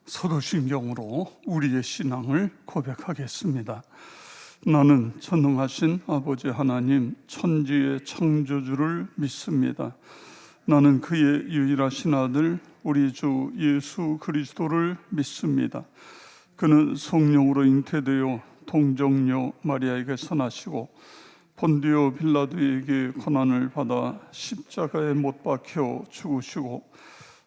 사도신경으로 우리의 신앙을 고백하겠습니다. 나는 전능하신 아버지 하나님 천지의 창조주를 믿습니다. 나는 그의 유일하신 아들 우리 주 예수 그리스도를 믿습니다. 그는 성령으로 잉태되어 동정녀 마리아에게서 나시고 본디오 빌라도에게 고난을 받아 십자가에 못 박혀 죽으시고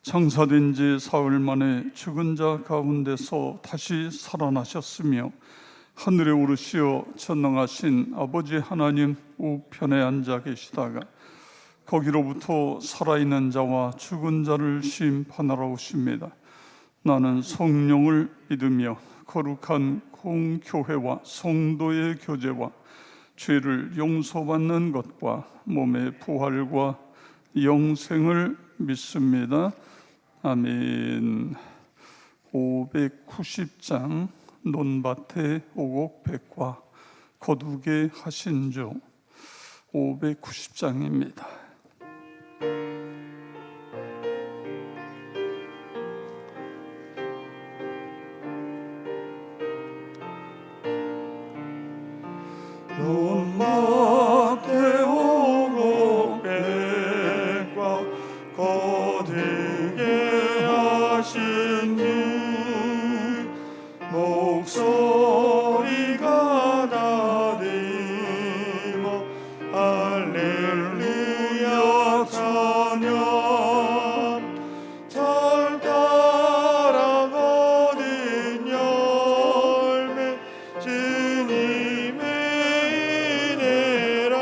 장사된 지 사흘 만에 죽은 자 가운데서 다시 살아나셨으며 하늘에 오르시어 전능하신 아버지 하나님 우편에 앉아 계시다가 거기로부터 살아있는 자와 죽은 자를 심판하러 오십니다. 나는 성령을 믿으며 거룩한 공교회와 성도의 교제와 죄를 용서받는 것과 몸의 부활과 영생을 믿습니다. 아멘. 590장 논밭의 오곡백과 거두게 하신 주 590장입니다. 논밭의 오곡백과 거두게 하신 주 목소리가 나리모 할렐루야 찬양 잘 따라가는 열매 주님의 은혜라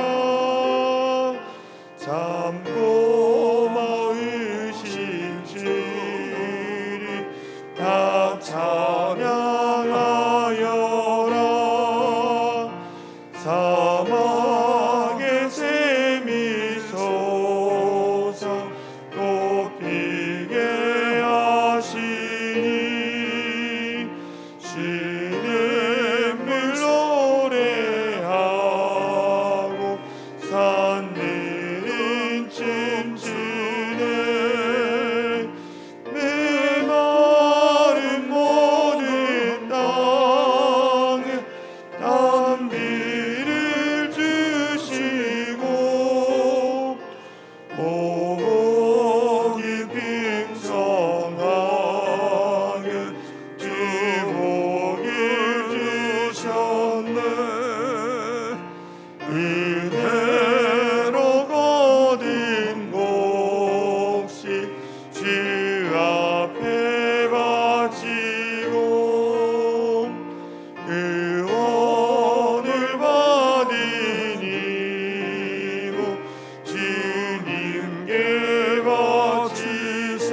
참고 마으신 주를 다 찬양하여라 사막의 샘이 솟아 꽃피게 하시니 시냇물 노래하고 산들은 춤추네 메마른 모든 땅에 단비를 주시고 오곡이 풍성하게 주복을 주셨네 은혜로 거둔 곡식 주 앞에 바치고 구원을 받은 이고 주님께 바치세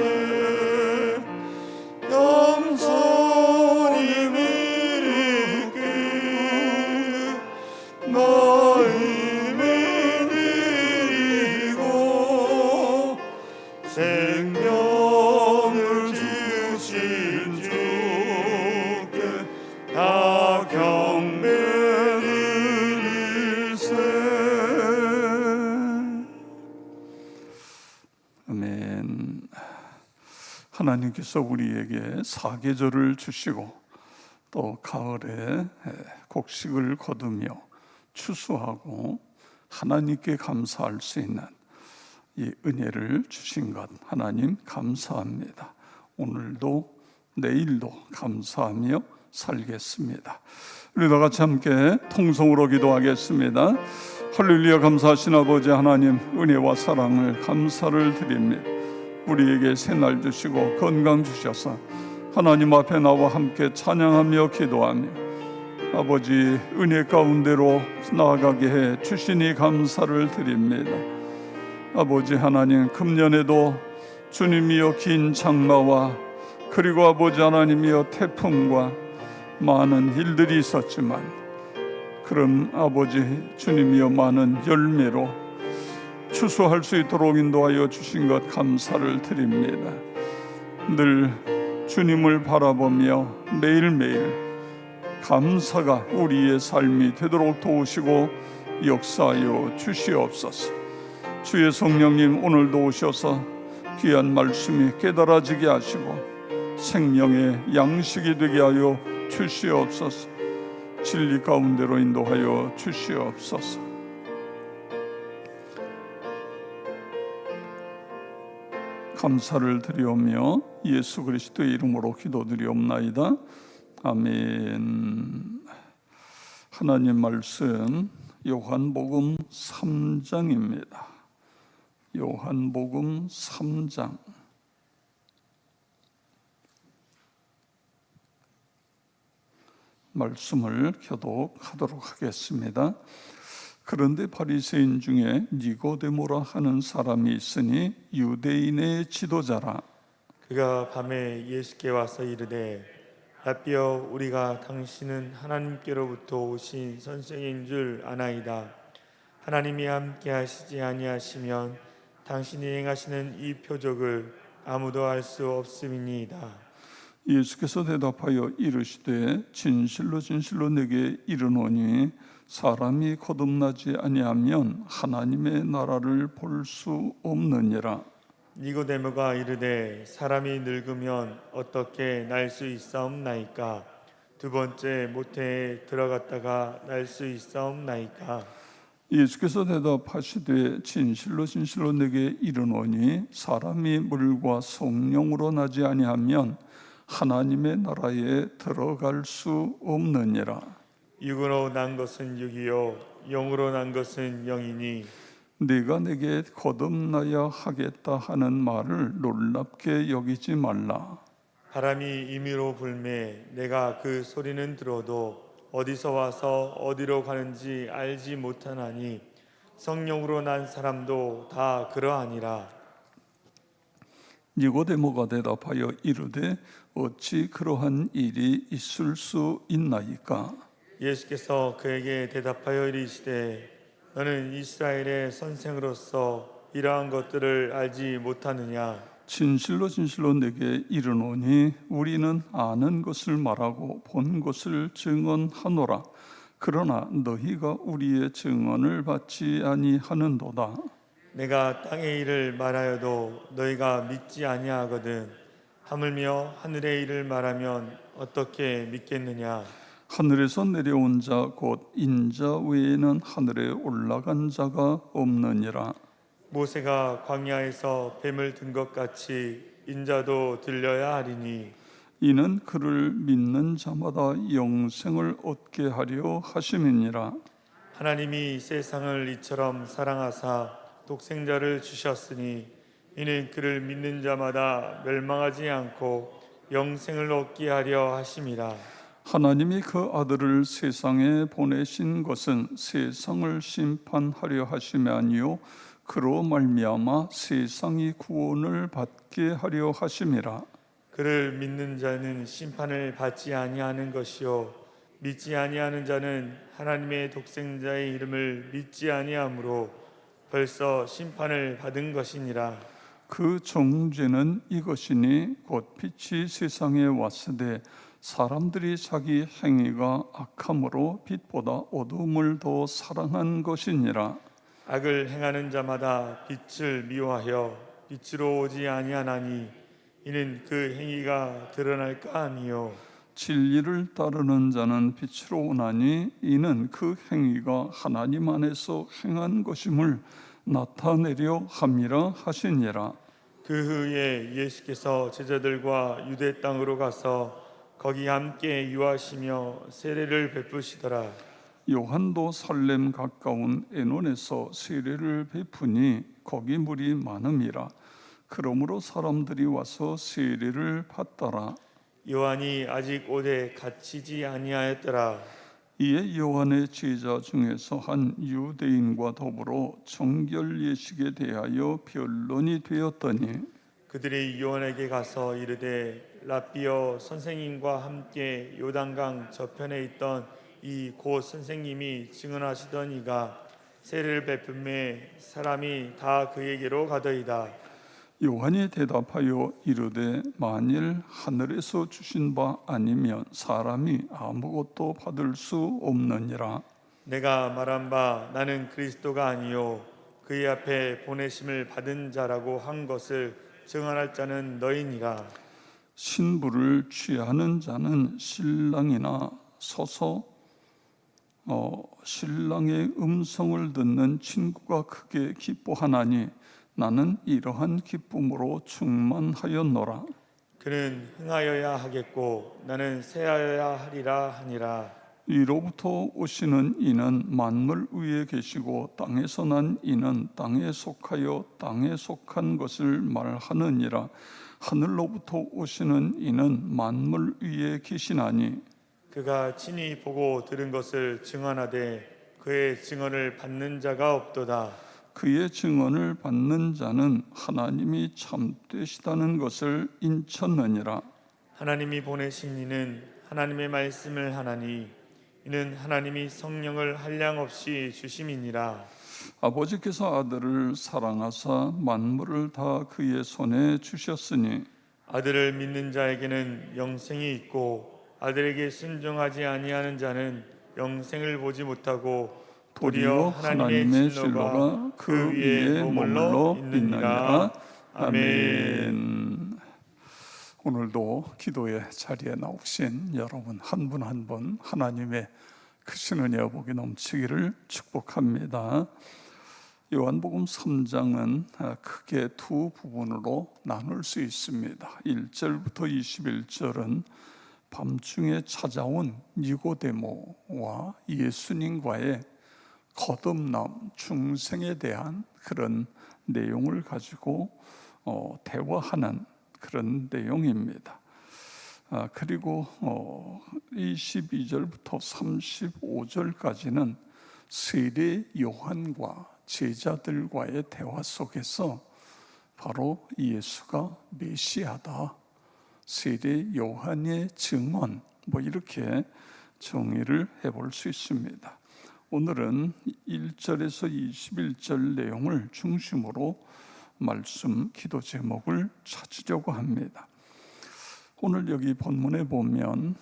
겸손히 일으켜 마음을 드리고 생명을 주신 주께 다 경배 드리세. 아멘. 하나님께서 우리에게 사계절을 주시고 또 가을에 곡식을 거두며 추수하고 하나님께 감사할 수 있는 이 은혜를 주신 것 하나님 감사합니다. 오늘도 내일도 감사하며 살겠습니다. 우리 다 같이 함께 통성으로 기도하겠습니다. 할렐루야. 감사하신 아버지 하나님 은혜와 사랑을 감사를 드립니다. 우리에게 새날 주시고 건강 주셔서 하나님 앞에 나와 함께 찬양하며 기도하며 아버지 은혜 가운데로 나아가게 해 주시니 감사를 드립니다. 아버지 하나님 금년에도 주님이여 긴 장마와 그리고 아버지 하나님이여 태풍과 많은 일들이 있었지만 그럼 아버지 주님이여 많은 열매로 추수할 수 있도록 인도하여 주신 것 감사를 드립니다. 늘 주님을 바라보며 매일매일 감사가 우리의 삶이 되도록 도우시고 역사하여 주시옵소서. 주의 성령님 오늘도 오셔서 귀한 말씀이 깨달아지게 하시고 생명의 양식이 되게 하여 주시옵소서. 진리 가운데로 인도하여 주시옵소서. 감사를 드리오며 예수 그리스도의 이름으로 기도드리옵나이다. 아멘. 하나님 말씀 요한복음 3장입니다. 요한복음 3장. 말씀을 교독하도록 하겠습니다. 그런데 바리새인 중에 니고데모라 하는 사람이 있으니 유대인의 지도자라. 그가 밤에 예수께 와서 이르되 라삐여, 우리가 당신은 하나님께로부터 오신 선생인 줄 아나이다. 하나님이 함께 하시지 아니하시면 당신이 행하시는 이 표적을 아무도 알 수 없음이니이다. 예수께서 대답하여 이르시되 진실로 진실로 내게 이르노니 사람이 거듭나지 아니하면 하나님의 나라를 볼 수 없느니라. 니고데모가 이르되 사람이 늙으면 어떻게 날 수 있사옵나이까? 두 번째 모태에 들어갔다가 날 수 있사옵나이까? 예수께서 대답하시되 진실로 진실로 내게 이르노니 사람이 물과 성령으로 나지 아니하면 하나님의 나라에 들어갈 수 없느니라. 육으로 난 것은 육이요 영으로 난 것은 영이니 네가 내게 거듭나야 하겠다 하는 말을 놀랍게 여기지 말라. 바람이 임의로 불매 내가 그 소리는 들어도 어디서 와서 어디로 가는지 알지 못하나니 성령으로 난 사람도 다 그러하니라. 니고데모가 대답하여 이르되 어찌 그러한 일이 있을 수 있나이까? 예수께서 그에게 대답하여 이르시되 너는 이스라엘의 선생으로서 이러한 것들을 알지 못하느냐? 진실로 진실로 내게 이르노니 우리는 아는 것을 말하고 본 것을 증언하노라. 그러나 너희가 우리의 증언을 받지 아니하는도다. 내가 땅의 일을 말하여도 너희가 믿지 아니하거든 하물며 하늘의 일을 말하면 어떻게 믿겠느냐? 하늘에서 내려온 자 곧 인자 외에는 하늘에 올라간 자가 없느니라. 모세가 광야에서 뱀을 든 것 같이 인자도 들려야 하리니 이는 그를 믿는 자마다 영생을 얻게 하려 하심이니라. 하나님이 세상을 이처럼 사랑하사 독생자를 주셨으니 이는 그를 믿는 자마다 멸망하지 않고 영생을 얻게 하려 하심이라. 하나님이 그 아들을 세상에 보내신 것은 세상을 심판하려 하심이 아니요 그로 말미암아 세상이 구원을 받게 하려 하심이라. 그를 믿는 자는 심판을 받지 아니하는 것이요 믿지 아니하는 자는 하나님의 독생자의 이름을 믿지 아니하므로 벌써 심판을 받은 것이니라. 그 정죄는 이것이니 곧 빛이 세상에 왔으되 사람들이 자기 행위가 악함으로 빛보다 어두움을 더 사랑한 것이니라. 악을 행하는 자마다 빛을 미워하여 빛으로 오지 아니하나니 이는 그 행위가 드러날까 함이요 진리를 따르는 자는 빛으로 오나니 이는 그 행위가 하나님 안에서 행한 것임을 나타내려 함이라 하시니라. 그 후에 예수께서 제자들과 유대 땅으로 가서 거기 함께 유하시며 세례를 베푸시더라. 요한도 살렘 가까운 에논에서 세례를 베푸니 거기 물이 많음이라. 그러므로 사람들이 와서 세례를 받더라. 요한이 아직 오되 갇히지 아니하였더라. 이에 요한의 제자 중에서 한 유대인과 더불어 정결 예식에 대하여 변론이 되었더니 그들이 요한에게 가서 이르되 라삐여, 선생님과 함께 요단강 저편에 있던 이 곧 선생님이 증언하시던 이가 세례를 베품에 사람이 다 그에게로 가더이다. 요한이 대답하여 이르되 만일 하늘에서 주신 바 아니면 사람이 아무것도 받을 수 없느니라. 내가 말한 바 나는 그리스도가 아니요 그의 앞에 보내심을 받은 자라고 한 것을 증언할 자는 너희니라. 신부를 취하는 자는 신랑이나 서서 신랑의 음성을 듣는 친구가 크게 기뻐하나니 나는 이러한 기쁨으로 충만하였노라. 그는 흥하여야 하겠고 나는 새하여야 하리라 하니라. 위로부터 오시는 이는 만물 위에 계시고 땅에서 난 이는 땅에 속하여 땅에 속한 것을 말하느니라. 하늘로부터 오시는 이는 만물 위에 계시나니 그가 친히 보고 들은 것을 증언하되 그의 증언을 받는 자가 없도다. 그의 증언을 받는 자는 하나님이 참되시다는 것을 인쳤느니라. 하나님이 보내신 이는 하나님의 말씀을 하나니 이는 하나님이 성령을 한량없이 주심이니라. 아버지께서 아들을 사랑하사 만물을 다 그의 손에 주셨으니 아들을 믿는 자에게는 영생이 있고 아들에게 순종하지 아니하는 자는 영생을 보지 못하고 도리어 하나님의 진로가 그 위에 머물러 있느니라. 아멘. 오늘도 기도의 자리에 나오신 여러분 한 분 한 분 하나님의 크신 은혜와 복이 넘치기를 축복합니다. 요한복음 3장은 크게 두 부분으로 나눌 수 있습니다. 1절부터 21절은 밤중에 찾아온 니고데모와 예수님과의 거듭남, 중생에 대한 그런 내용을 가지고 대화하는 그런 내용입니다. 그리고 22절부터 35절까지는 세례 요한과 제자들과의 대화 속에서 바로 예수가 메시아다, 세례 요한의 증언, 이렇게 정의를 해볼 수 있습니다. 오늘은 1절에서 21절 내용을 중심으로 말씀, 기도 제목을 찾으려고 합니다. 오늘 여기 본문에 보면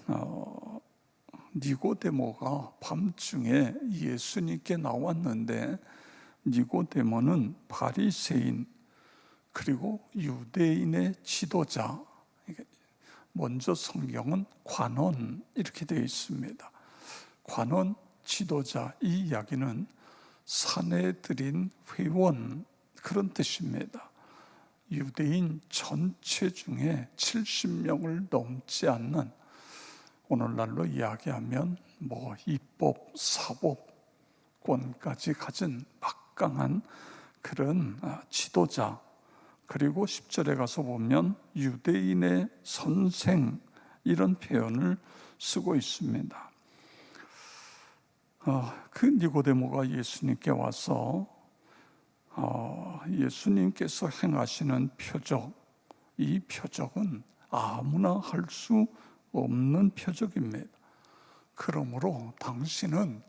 니고데모가 밤중에 예수님께 나왔는데 니고데모는 바리새인 그리고 유대인의 지도자, 먼저 성경은 관원 이렇게 되어 있습니다. 관원, 지도자, 이 이야기는 사내들인 회원 그런 뜻입니다. 유대인 전체 중에 70명을 넘지 않는, 오늘날로 이야기하면 입법, 사법권까지 가진 막강한 그런 지도자, 그리고 10절에 가서 보면 유대인의 선생 이런 표현을 쓰고 있습니다. 그 니고데모가 예수님께 와서 예수님께서 행하시는 표적, 이 표적은 아무나 할 수 없는 표적입니다. 그러므로 당신은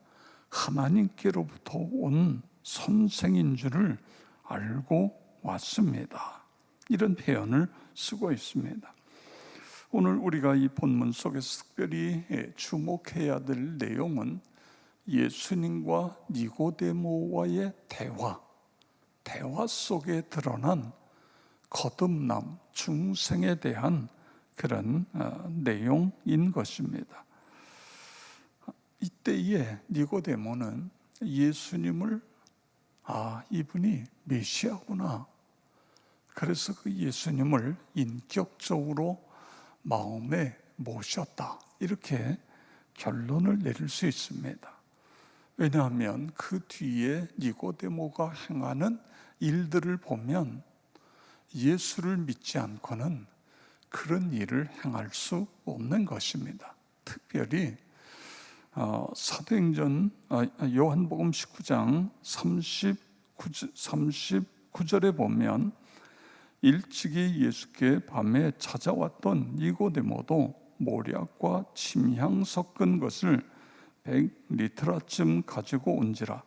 하나님께로부터 온 선생인 줄을 알고 왔습니다. 이런 표현을 쓰고 있습니다. 오늘 우리가 이 본문 속에서 특별히 주목해야 될 내용은 예수님과 니고데모와의 대화 속에 드러난 거듭남, 중생에 대한 그런 내용인 것입니다. 이때에 니고데모는 예수님을 이분이 메시아구나, 그래서 그 예수님을 인격적으로 마음에 모셨다, 이렇게 결론을 내릴 수 있습니다. 왜냐하면 그 뒤에 니고데모가 행하는 일들을 보면 예수를 믿지 않고는 그런 일을 행할 수 없는 것입니다. 특별히 사도행전 요한복음 19장 39절에 보면 일찍이 예수께 밤에 찾아왔던 니고데모도 모략과 침향 섞은 것을 100리터라쯤 가지고 온지라.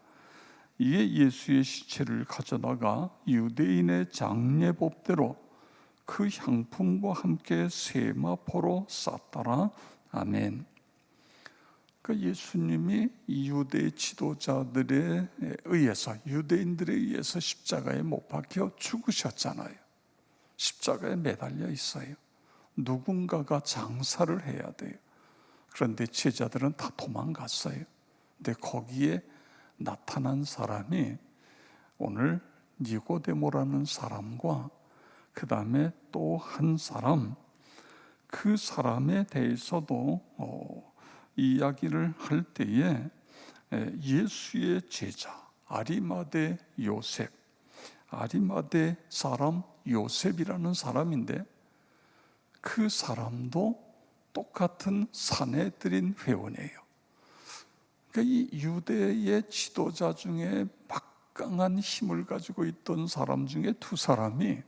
이에 예수의 시체를 가져다가 유대인의 장례법대로 그 향품과 함께 세마포로 쌌더라. 아멘. 예수님이 유대 지도자들에 의해서, 유대인들에 의해서 십자가에 못 박혀 죽으셨잖아요. 십자가에 매달려 있어요. 누군가가 장사를 해야 돼요. 그런데 제자들은 다 도망갔어요. 근데 거기에 나타난 사람이 오늘 니고데모라는 사람과 그 다음에 또 한 사람, 그 사람에 대해서도 이야기를 할 때에 예수의 제자 아리마대 요셉, 아리마대 사람 요셉이라는 사람인데 그 사람도 똑같은 사내들인 회원이에요. 그러니까 이 유대의 지도자 중에 막강한 힘을 가지고 있던 사람 중에 두 사람이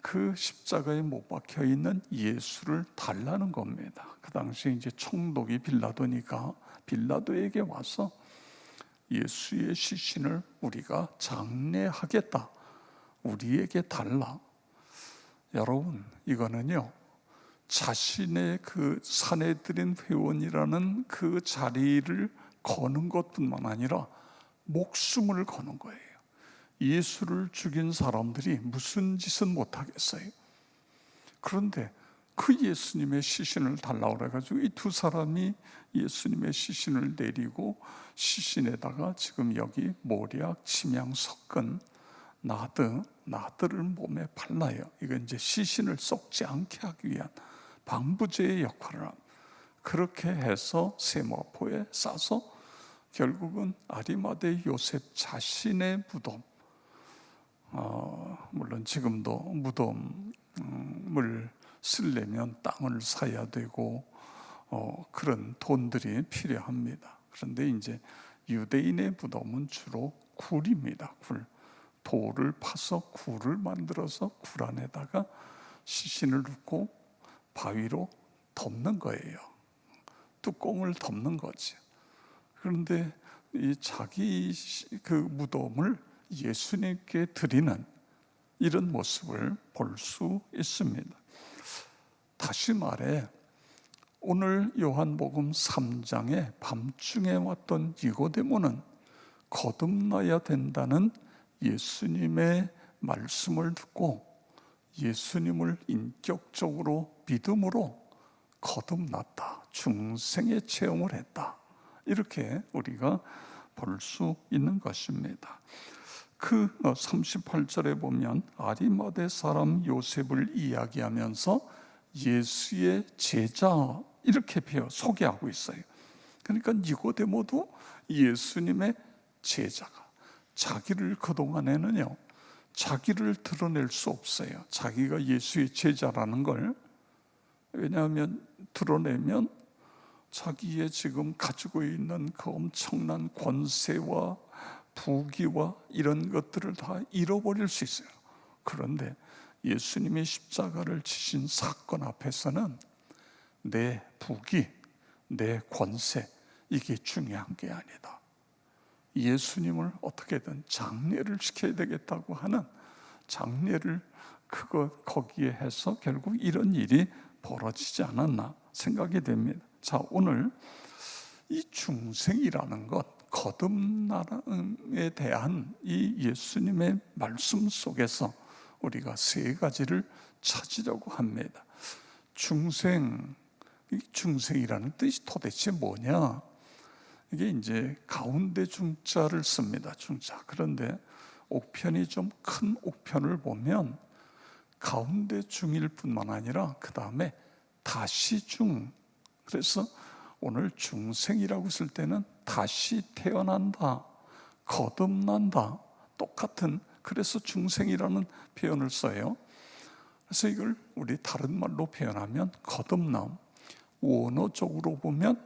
그 십자가에 못 박혀 있는 예수를 달라는 겁니다. 그 당시에 이제 총독이 빌라도니까 빌라도에게 와서 예수의 시신을 우리가 장례하겠다. 우리에게 달라. 여러분, 이거는요, 자신의 그 사내들인 회원이라는 그 자리를 거는 것뿐만 아니라 목숨을 거는 거예요. 예수를 죽인 사람들이 무슨 짓은 못하겠어요. 그런데 그 예수님의 시신을 달라고 그래가지고 이 두 사람이 예수님의 시신을 내리고 시신에다가 지금 여기 모략, 침향 섞은 나드를 몸에 발라요. 이건 이제 시신을 썩지 않게 하기 위한 방부제의 역할을 합니다. 그렇게 해서 세마포에 싸서 결국은 아리마대 요셉 자신의 무덤, 물론 지금도 무덤을 쓰려면 땅을 사야 되고 그런 돈들이 필요합니다. 그런데 이제 유대인의 무덤은 주로 굴입니다. 돌을 파서 굴을 만들어서 굴 안에다가 시신을 넣고 바위로 덮는 거예요. 뚜껑을 덮는 거지. 그런데 이 자기 그 무덤을 예수님께 드리는 이런 모습을 볼 수 있습니다. 다시 말해 오늘 요한복음 3장에 밤중에 왔던 니고데모는 거듭나야 된다는 예수님의 말씀을 듣고 예수님을 인격적으로 믿음으로 거듭났다. 중생의 체험을 했다. 이렇게 우리가 볼 수 있는 것입니다. 그 38절에 보면 아리마대 사람 요셉을 이야기하면서 예수의 제자 이렇게 소개하고 있어요. 그러니까 니고데모도 예수님의 제자가 자기를 그동안에는요 자기를 드러낼 수 없어요. 자기가 예수의 제자라는 걸. 왜냐하면 드러내면 자기의 지금 가지고 있는 그 엄청난 권세와 부귀와 이런 것들을 다 잃어버릴 수 있어요. 그런데 예수님이 십자가를 지신 사건 앞에서는 내 부귀, 내 권세 이게 중요한 게 아니다. 예수님을 어떻게든 장례를 시켜야 되겠다고 하는 장례를 거기에 해서 결국 이런 일이 벌어지지 않았나 생각이 됩니다. 자, 오늘 이 중생이라는 것, 거듭남에 대한 이 예수님의 말씀 속에서 우리가 세 가지를 찾으려고 합니다. 중생이라는 뜻이 도대체 뭐냐? 이게 이제 가운데 중자를 씁니다. 중자. 그런데 옥편이 좀 큰 옥편을 보면 가운데 중일 뿐만 아니라 그 다음에 다시 중. 그래서 오늘 중생이라고 쓸 때는 다시 태어난다, 거듭난다, 똑같은, 그래서 중생이라는 표현을 써요. 그래서 이걸 우리 다른 말로 표현하면 거듭남, 원어적으로 보면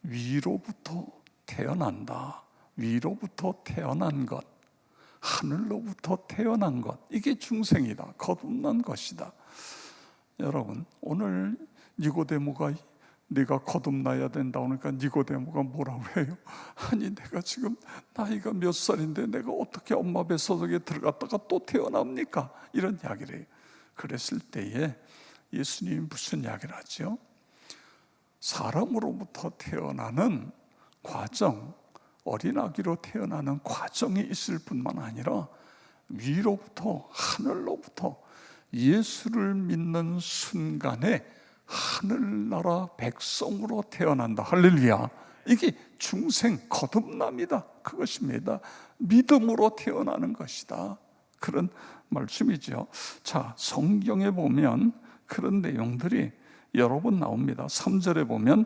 위로부터 태어난다, 위로부터 태어난 것, 하늘로부터 태어난 것, 이게 중생이다, 거듭난 것이다. 여러분, 오늘 니고데모가 네가 거듭나야 된다 그러니까 니고데모가 뭐라고 해요? 아니 내가 지금 나이가 몇 살인데 내가 어떻게 엄마 뱃속에 들어갔다가 또 태어납니까? 이런 이야기를 해요. 그랬을 때에 예수님이 무슨 이야기를 하죠? 사람으로부터 태어나는 과정, 어린아기로 태어나는 과정이 있을 뿐만 아니라 위로부터, 하늘로부터 예수를 믿는 순간에 하늘나라 백성으로 태어난다. 할렐루야. 이게 중생 거듭남이다. 그것입니다. 믿음으로 태어나는 것이다. 그런 말씀이죠. 자, 성경에 보면 그런 내용들이 여러 번 나옵니다. 3절에 보면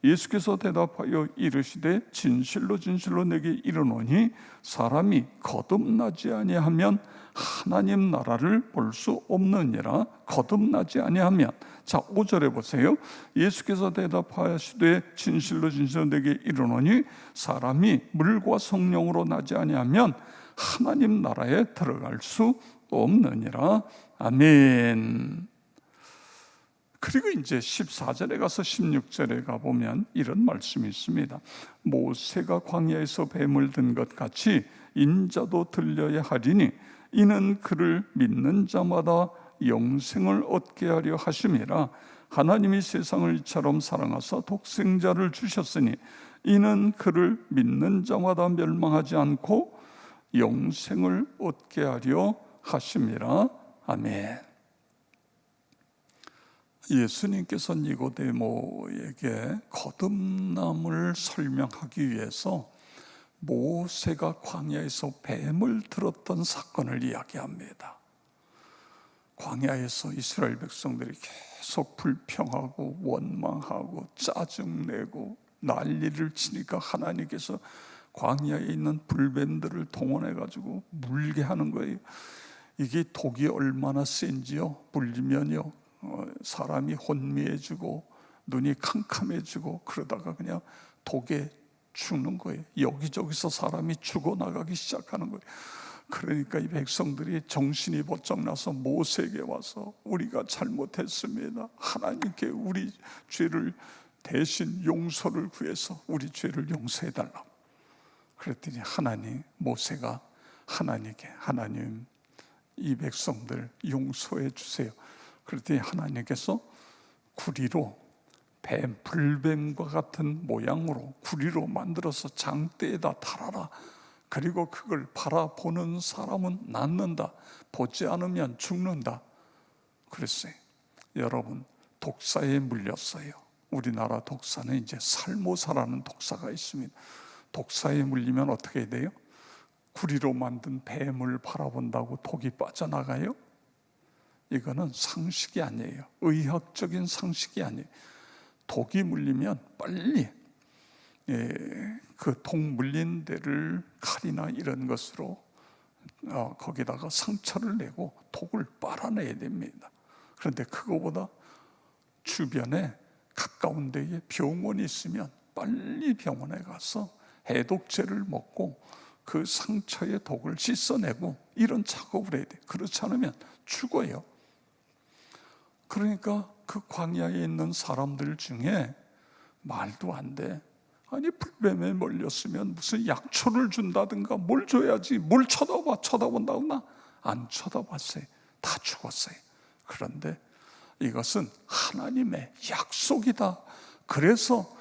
예수께서 대답하여 이르시되 진실로 진실로 내게 이르노니 사람이 거듭나지 아니하면 하나님 나라를 볼 수 없느니라. 거듭나지 아니하면. 자, 5절에 보세요. 예수께서 대답하시되 진실로 진실로 내게 이르노니 사람이 물과 성령으로 나지 아니하면 하나님 나라에 들어갈 수 없느니라. 아멘. 그리고 이제 14절에 가서 16절에 가보면 이런 말씀이 있습니다. 모세가 광야에서 뱀을 든 것 같이 인자도 들려야 하리니 이는 그를 믿는 자마다 영생을 얻게 하려 하심이라. 하나님이 세상을 이처럼 사랑하사 독생자를 주셨으니 이는 그를 믿는 자마다 멸망하지 않고 영생을 얻게 하려 하심이라. 아멘. 예수님께서 니고데모에게 거듭남을 설명하기 위해서 모세가 광야에서 뱀을 들었던 사건을 이야기합니다. 광야에서 이스라엘 백성들이 계속 불평하고 원망하고 짜증내고 난리를 치니까 하나님께서 광야에 있는 불뱀들을 동원해가지고 물게 하는 거예요. 이게 독이 얼마나 센지요. 물리면요 사람이 혼미해지고 눈이 캄캄해지고 그러다가 그냥 독에 죽는 거예요. 여기저기서 사람이 죽어나가기 시작하는 거예요. 그러니까 이 백성들이 정신이 번쩍 나서 모세에게 와서 우리가 잘못했습니다. 하나님께 우리 죄를 대신 용서를 구해서 우리 죄를 용서해달라고. 그랬더니 모세가 하나님께 하나님 이 백성들 용서해 주세요. 그랬더니 하나님께서 구리로 불뱀과 같은 모양으로 구리로 만들어서 장대에다 달아라. 그리고 그걸 바라보는 사람은 낫는다. 보지 않으면 죽는다. 그랬어요. 여러분, 독사에 물렸어요. 우리나라 독사는 이제 살모사라는 독사가 있습니다. 독사에 물리면 어떻게 돼요? 구리로 만든 뱀을 바라본다고 독이 빠져나가요? 이거는 상식이 아니에요. 의학적인 상식이 아니에요. 독이 물리면 빨리 그 독 물린 데를 칼이나 이런 것으로 거기다가 상처를 내고 독을 빨아내야 됩니다. 그런데 그거보다 주변에 가까운 데에 병원이 있으면 빨리 병원에 가서 해독제를 먹고 그 상처의 독을 씻어내고 이런 작업을 해야 돼요. 그렇지 않으면 죽어요. 그러니까 그 광야에 있는 사람들 중에 말도 안 돼. 아니 불뱀에 몰렸으면 무슨 약초를 준다든가 뭘 줘야지. 뭘 쳐다본다고 나 안 쳐다봤어요. 다 죽었어요. 그런데 이것은 하나님의 약속이다. 그래서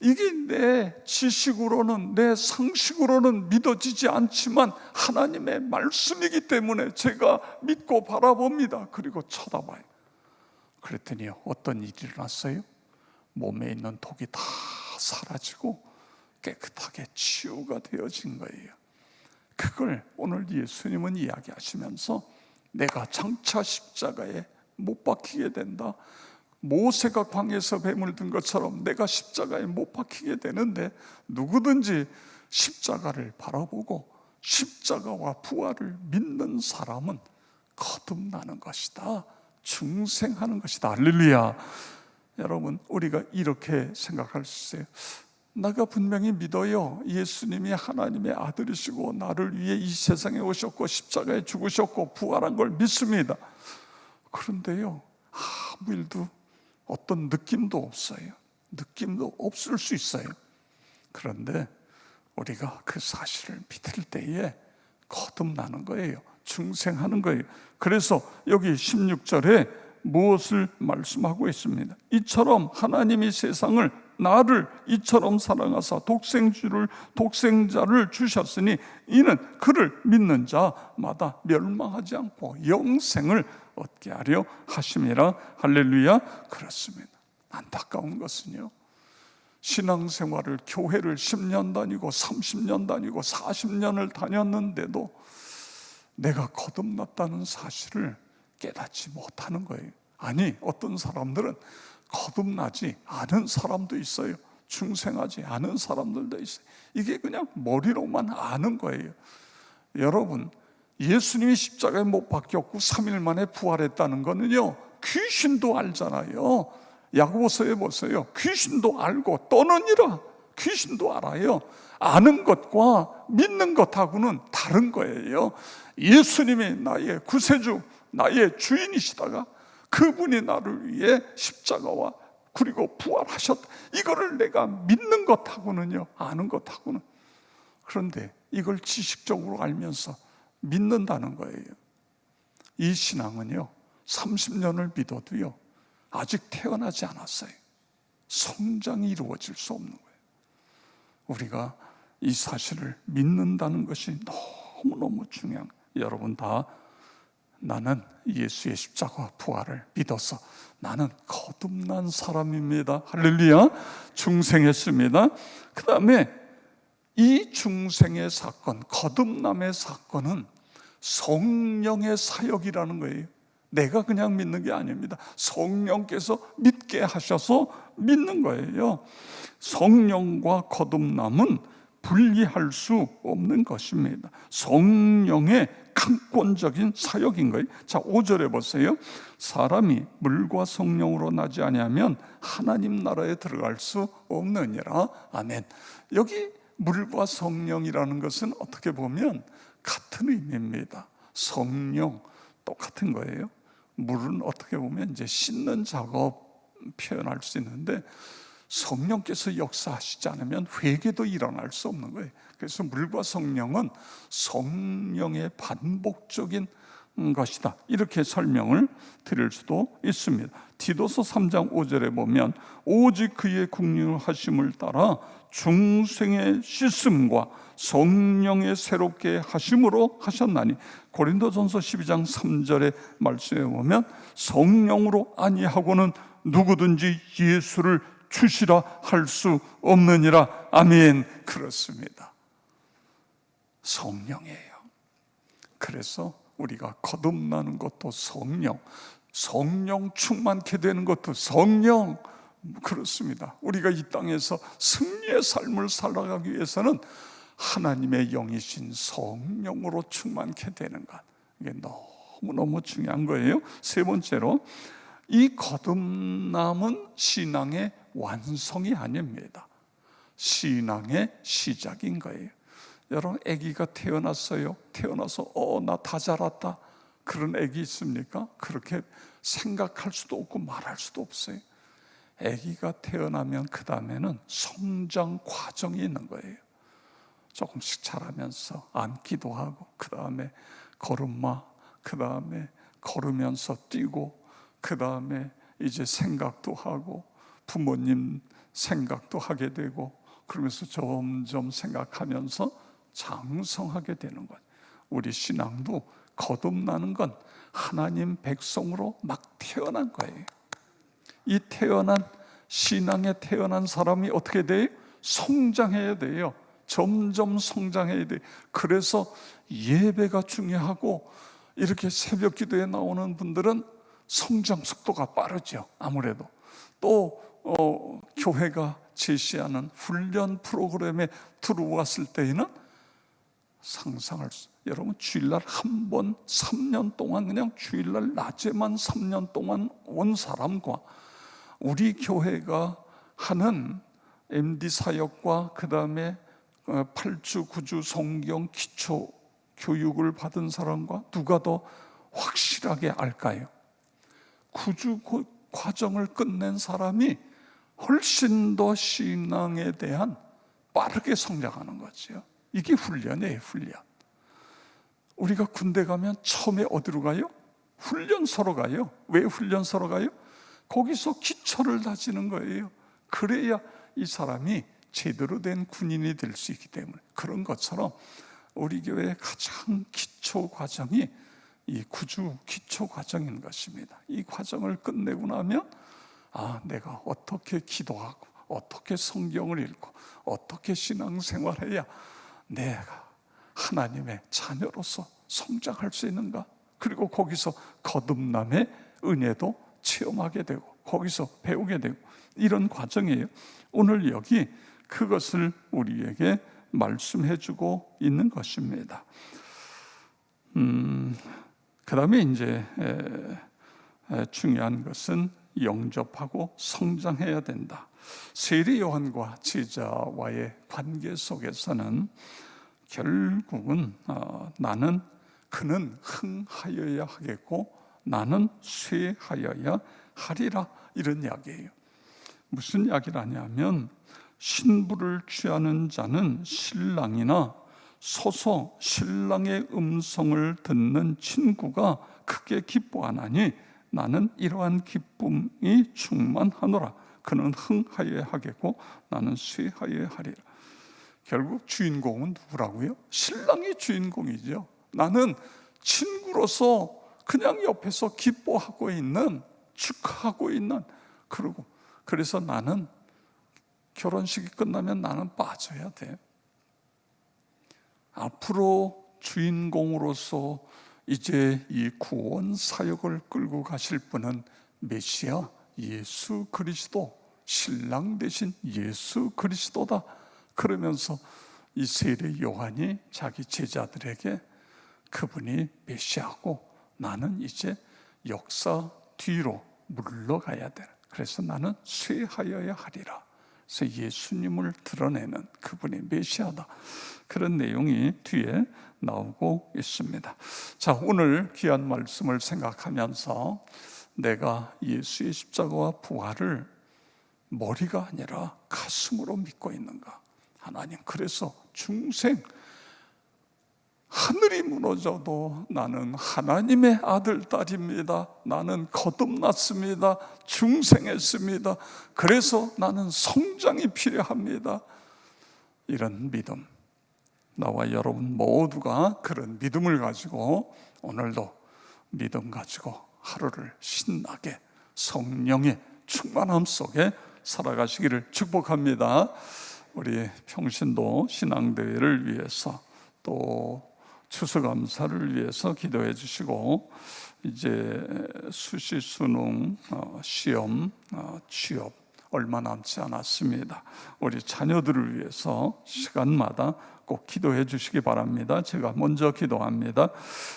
이게 내 지식으로는 내 상식으로는 믿어지지 않지만 하나님의 말씀이기 때문에 제가 믿고 바라봅니다. 그리고 쳐다봐요. 그랬더니 어떤 일이 일어났어요? 몸에 있는 독이 다 사라지고 깨끗하게 치유가 되어진 거예요. 그걸 오늘 예수님은 이야기하시면서 내가 장차 십자가에 못 박히게 된다. 모세가 광야에서 뱀을 든 것처럼 내가 십자가에 못 박히게 되는데 누구든지 십자가를 바라보고 십자가와 부활을 믿는 사람은 거듭나는 것이다. 중생하는 것이다. 할렐루야. 여러분, 우리가 이렇게 생각할 수 있어요. 내가 분명히 믿어요. 예수님이 하나님의 아들이시고 나를 위해 이 세상에 오셨고 십자가에 죽으셨고 부활한 걸 믿습니다. 그런데요, 아무 일도 어떤 느낌도 없어요. 느낌도 없을 수 있어요. 그런데 우리가 그 사실을 믿을 때에 거듭나는 거예요. 중생하는 거예요. 그래서 여기 16절에 무엇을 말씀하고 있습니다? 이처럼 하나님이 세상을 나를 이처럼 사랑하사 독생자를 주셨으니 이는 그를 믿는 자마다 멸망하지 않고 영생을 얻게 하려 하심이라. 할렐루야. 그렇습니다. 안타까운 것은요, 신앙생활을, 교회를 10년 다니고 30년 다니고 40년을 다녔는데도 내가 거듭났다는 사실을 깨닫지 못하는 거예요. 아니, 어떤 사람들은 거듭나지 않은 사람도 있어요. 중생하지 않은 사람들도 있어요. 이게 그냥 머리로만 아는 거예요. 여러분, 예수님이 십자가에 못 박혔고 3일 만에 부활했다는 거는요, 귀신도 알잖아요. 야고보서에 보세요. 귀신도 알고 떠느니라. 귀신도 알아요. 아는 것과 믿는 것하고는 다른 거예요. 예수님이 나의 구세주, 나의 주인이시다가 그분이 나를 위해 십자가와 그리고 부활하셨다, 이거를 내가 믿는 것하고는요, 아는 것하고는. 그런데 이걸 지식적으로 알면서 믿는다는 거예요. 이 신앙은요, 30년을 믿어도요, 아직 태어나지 않았어요. 성장이 이루어질 수 없는 거예요. 우리가 이 사실을 믿는다는 것이 너무너무 중요한 거예요. 여러분 다 나는 예수의 십자가 부활을 믿어서 나는 거듭난 사람입니다. 할렐루야. 중생했습니다. 그 다음에 이 중생의 사건, 거듭남의 사건은 성령의 사역이라는 거예요. 내가 그냥 믿는 게 아닙니다. 성령께서 믿게 하셔서 믿는 거예요. 성령과 거듭남은 분리할 수 없는 것입니다. 성령의 강권적인 사역인 거예요. 자, 5절에 보세요. 사람이 물과 성령으로 나지 아니하면 하나님 나라에 들어갈 수 없느니라. 아멘. 여기 물과 성령이라는 것은 어떻게 보면 같은 의미입니다. 성령 똑같은 거예요. 물은 어떻게 보면 이제 씻는 작업 표현할 수 있는데, 성령께서 역사하시지 않으면 회개도 일어날 수 없는 거예요. 그래서 물과 성령은 성령의 반복적인 것이다, 이렇게 설명을 드릴 수도 있습니다. 디도서 3장 5절에 보면 오직 그의 국률하심을 따라 중생의 씻음과 성령의 새롭게 하심으로 하셨나니, 고린도전서 12장 3절의 말씀에 보면 성령으로 아니하고는 누구든지 예수를 주시라 할 수 없느니라. 아멘. 그렇습니다. 성령이에요. 그래서 우리가 거듭나는 것도 성령 충만케 되는 것도 성령. 그렇습니다. 우리가 이 땅에서 승리의 삶을 살아가기 위해서는 하나님의 영이신 성령으로 충만케 되는 것, 이게 너무너무 중요한 거예요. 세 번째로, 이 거듭남은 신앙의 완성이 아닙니다. 신앙의 시작인 거예요. 여러분, 아기가 태어났어요. 태어나서 나 다 자랐다, 그런 아기 있습니까? 그렇게 생각할 수도 없고 말할 수도 없어요. 아기가 태어나면 그 다음에는 성장 과정이 있는 거예요. 조금씩 자라면서 앉기도 하고, 그 다음에 걸음마, 그 다음에 걸으면서 뛰고, 그 다음에 이제 생각도 하고, 부모님 생각도 하게 되고, 그러면서 점점 생각하면서 장성하게 되는 거예요. 우리 신앙도 거듭나는 건 하나님 백성으로 막 태어난 거예요. 이 태어난, 신앙에 태어난 사람이 어떻게 돼요? 성장해야 돼요. 점점 성장해야 돼요. 그래서 예배가 중요하고, 이렇게 새벽 기도에 나오는 분들은 성장 속도가 빠르죠. 아무래도 또 교회가 제시하는 훈련 프로그램에 들어왔을 때에는 상상할 수, 여러분 주일날 한 번 3년 동안 그냥 주일날 낮에만 3년 동안 온 사람과 우리 교회가 하는 MD 사역과 그 다음에 8주 9주 성경 기초 교육을 받은 사람과 누가 더 확실하게 알까요? 9주 과정을 끝낸 사람이 훨씬 더 신앙에 대한 빠르게 성장하는 거죠. 이게 훈련이에요, 훈련. 우리가 군대 가면 처음에 어디로 가요? 훈련소로 가요. 왜 훈련소로 가요? 거기서 기초를 다지는 거예요. 그래야 이 사람이 제대로 된 군인이 될 수 있기 때문에. 그런 것처럼 우리 교회의 가장 기초 과정이 이 구주 기초 과정인 것입니다. 이 과정을 끝내고 나면 내가 어떻게 기도하고 어떻게 성경을 읽고 어떻게 신앙생활해야 내가 하나님의 자녀로서 성장할 수 있는가? 그리고 거기서 거듭남의 은혜도 체험하게 되고 거기서 배우게 되고 이런 과정이에요. 오늘 여기 그것을 우리에게 말씀해 주고 있는 것입니다. 그 다음에 이제 중요한 것은 영접하고 성장해야 된다. 세례 요한과 제자와의 관계 속에서는 결국은 그는 흥하여야 하겠고 나는 쇠하여야 하리라, 이런 이야기예요. 무슨 이야기라냐면 신부를 취하는 자는 신랑이나 서서 신랑의 음성을 듣는 친구가 크게 기뻐하나니 나는 이러한 기쁨이 충만하노라. 그는 흥하여야 하겠고 나는 쇠하여야 하리라. 결국 주인공은 누구라고요? 신랑이 주인공이죠. 나는 친구로서 그냥 옆에서 기뻐하고 있는, 축하하고 있는, 그래서 나는 결혼식이 끝나면 나는 빠져야 돼. 앞으로 주인공으로서 이제 이 구원 사역을 끌고 가실 분은 메시아 예수 그리스도, 신랑 되신 예수 그리스도다. 그러면서 이 세례 요한이 자기 제자들에게 그분이 메시아고 나는 이제 역사 뒤로 물러가야 돼. 그래서 나는 쇠하여야 하리라. 그래서 예수님을 드러내는 그분이 메시아다. 그런 내용이 뒤에 나오고 있습니다. 자, 오늘 귀한 말씀을 생각하면서 내가 예수의 십자가와 부활을 머리가 아니라 가슴으로 믿고 있는가? 하나님, 그래서 중생, 하늘이 무너져도 나는 하나님의 아들, 딸입니다. 나는 거듭났습니다. 중생했습니다. 그래서 나는 성장이 필요합니다. 이런 믿음, 나와 여러분 모두가 그런 믿음을 가지고 오늘도 믿음 가지고 하루를 신나게 성령의 충만함 속에 살아가시기를 축복합니다. 우리 평신도 신앙대회를 위해서 또 추수감사를 위해서 기도해 주시고 이제 수시 수능 시험 취업 얼마 남지 않았습니다. 우리 자녀들을 위해서 시간마다 꼭 기도해 주시기 바랍니다. 제가 먼저 기도합니다.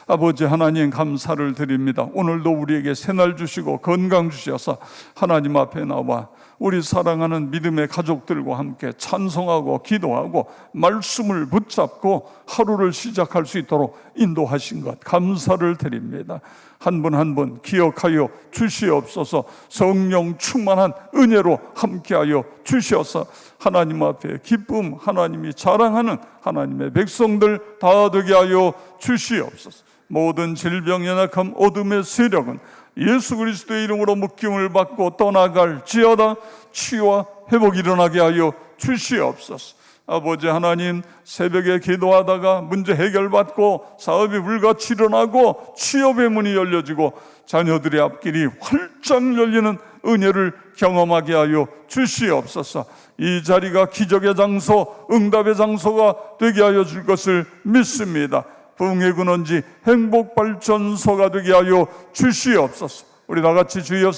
아버지 하나님, 감사를 드립니다. 오늘도 우리에게 새날 주시고 건강 주셔서 하나님 앞에 나와 우리 사랑하는 믿음의 가족들과 함께 찬송하고 기도하고 말씀을 붙잡고 하루를 시작할 수 있도록 인도하신 것 감사를 드립니다. 한 분 한 분 기억하여 주시옵소서. 성령 충만한 은혜로 함께하여 주셔서 하나님 앞에 기쁨, 하나님이 자랑하는 하나님의 백성들 다 되게 하여 주시옵소서. 모든 질병, 연약함, 어둠의 세력은 예수 그리스도의 이름으로 묶임을 받고 떠나갈지어다. 치유와 회복이 일어나게 하여 주시옵소서. 아버지 하나님, 새벽에 기도하다가 문제 해결받고 사업이 불같이 일어나고 취업의 문이 열려지고 자녀들의 앞길이 활짝 열리는 은혜를 경험하게 하여 주시옵소서. 이 자리가 기적의 장소, 응답의 장소가 되게 하여 줄 것을 믿습니다. 부흥의 근원지, 행복발전소가 되게 하여 주시옵소서. 우리 다같이 주여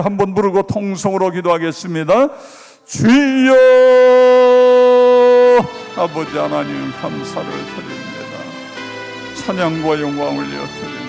한번 부르고 통성으로 기도하겠습니다. 주여. 아버지 하나님, 감사를 드립니다. 찬양과 영광을 드립니다.